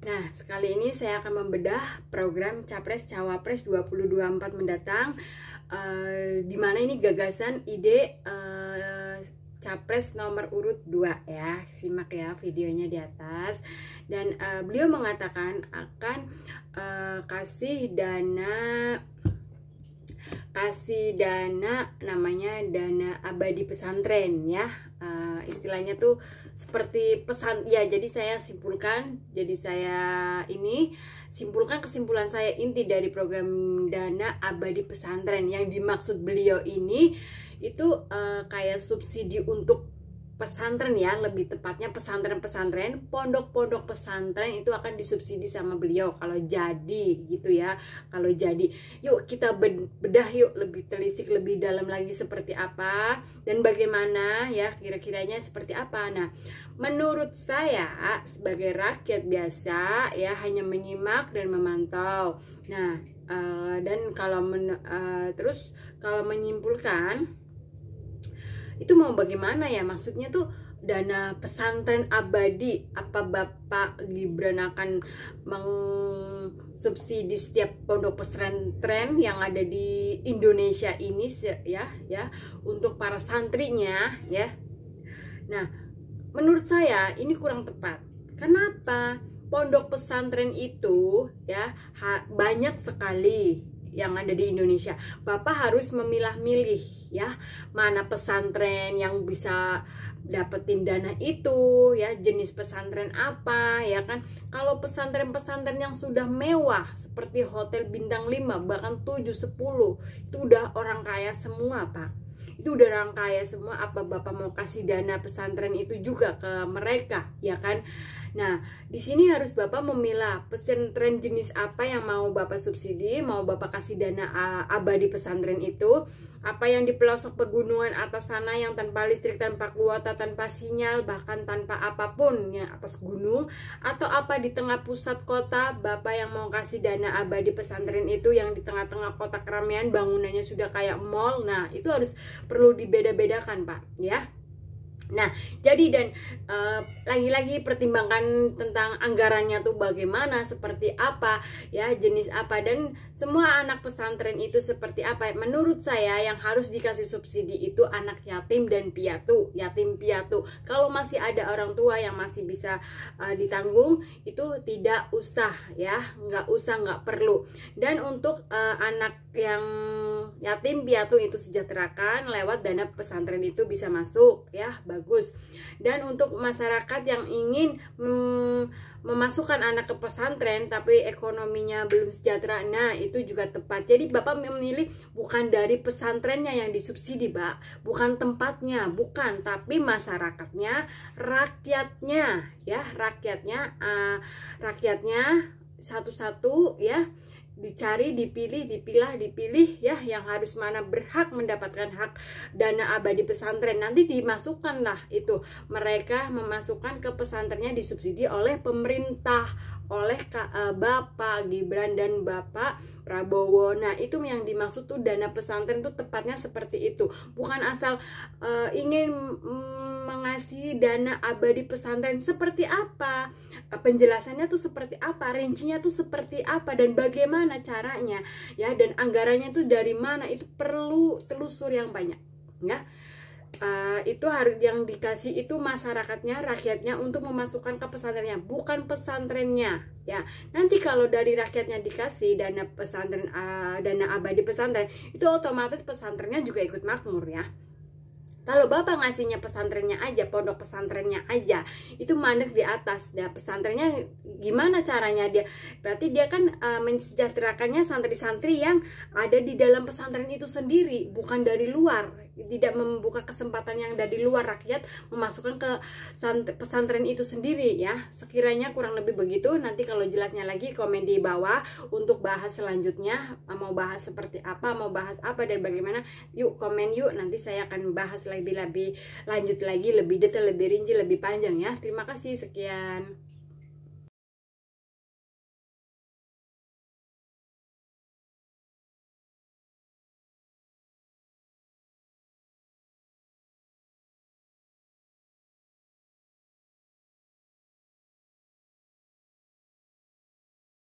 Nah, sekali ini saya akan membedah program Capres Cawapres 2024 mendatang, di mana ini gagasan ide Capres nomor urut 2 ya. Simak ya videonya di atas. Dan beliau mengatakan akan kasih dana namanya dana abadi pesantren ya. Istilahnya tuh seperti pesan ya. Jadi saya simpulkan, kesimpulan saya inti dari program dana abadi pesantren yang dimaksud beliau ini itu kayak subsidi untuk pesantren ya, lebih tepatnya pesantren-pesantren, pondok-pondok pesantren itu akan disubsidi sama beliau kalau jadi gitu ya. Kalau jadi, yuk kita bedah yuk lebih telisik, lebih dalam lagi seperti apa dan bagaimana ya, kira-kiranya seperti apa. Nah, menurut saya sebagai rakyat biasa ya, hanya menyimak dan memantau. Nah, dan kalau terus kalau menyimpulkan itu mau bagaimana ya, maksudnya tuh dana pesantren abadi, apa Bapak Gibran akan mengsubsidi setiap pondok pesantren yang ada di Indonesia ini ya untuk para santrinya ya. Nah, menurut saya ini kurang tepat. Kenapa? Pondok pesantren itu ya banyak sekali yang ada di Indonesia. Bapak harus memilah-milih ya, mana pesantren yang bisa dapetin dana itu ya, jenis pesantren apa ya kan. Kalau pesantren-pesantren yang sudah mewah seperti hotel bintang 5 bahkan 7, 10 itu udah orang kaya semua Pak. Itu udah orang kaya semua, apa Bapak mau kasih dana pesantren itu juga ke mereka ya kan? Nah, di sini harus Bapak memilah pesantren jenis apa yang mau Bapak subsidi, mau Bapak kasih dana abadi pesantren itu. Apa yang di pelosok pegunungan atas sana yang tanpa listrik, tanpa kuota, tanpa sinyal, bahkan tanpa apapun yang atas gunung, atau apa di tengah pusat kota Bapak yang mau kasih dana abadi pesantren itu yang di tengah-tengah kota keramaian, bangunannya sudah kayak mall. Nah, itu harus perlu dibeda-bedakan Pak ya. Nah, jadi dan lagi-lagi pertimbangkan tentang anggarannya tuh bagaimana, seperti apa ya, jenis apa, dan semua anak pesantren itu seperti apa. Menurut saya yang harus dikasih subsidi itu anak yatim dan piatu, yatim piatu. Kalau masih ada orang tua yang masih bisa ditanggung, itu tidak usah ya, nggak perlu. Dan untuk anak yang yatim piatu itu sejahterakan lewat dana pesantren itu bisa masuk ya, bagus. Dan untuk masyarakat yang ingin memasukkan anak ke pesantren tapi ekonominya belum sejahtera, nah itu juga tepat. Jadi Bapak memilih bukan dari pesantrennya yang disubsidi Pak, bukan tempatnya, bukan, tapi masyarakatnya, rakyatnya ya, rakyatnya satu-satu ya, dicari, dipilih ya, yang harus mana berhak mendapatkan hak dana abadi pesantren. Nanti dimasukkanlah itu, mereka memasukkan ke pesantrennya disubsidi oleh pemerintah, oleh Bapak Gibran dan Bapak Prabowo. Nah, itu yang dimaksud tuh dana pesantren tuh tepatnya seperti itu. Bukan asal ingin mengasih dana abadi pesantren. Seperti apa? Penjelasannya tuh seperti apa? Rincinya tuh seperti apa? Dan bagaimana caranya? Ya, dan anggarannya tuh dari mana? Itu perlu telusur yang banyak. Ya. Itu harus yang dikasih itu masyarakatnya, rakyatnya untuk memasukkan ke pesantrennya, bukan pesantrennya ya. Nanti kalau dari rakyatnya dikasih dana pesantren, dana abadi pesantren, itu otomatis pesantrennya juga ikut makmur ya. Kalau Bapak ngasihnya pesantrennya aja, pondok pesantrennya aja, itu mandek di atas. Nah, pesantrennya gimana caranya dia? Berarti dia kan mensejahterakannya santri-santri yang ada di dalam pesantren itu sendiri, bukan dari luar. Tidak membuka kesempatan yang dari luar, rakyat memasukkan ke pesantren itu sendiri ya. Sekiranya kurang lebih begitu. Nanti kalau jelasnya lagi komen di bawah untuk bahas selanjutnya, mau bahas seperti apa, mau bahas apa dan bagaimana, yuk komen yuk, nanti saya akan bahas lebih lanjut lagi, lebih detail, lebih rinci, lebih panjang ya. Terima kasih, sekian.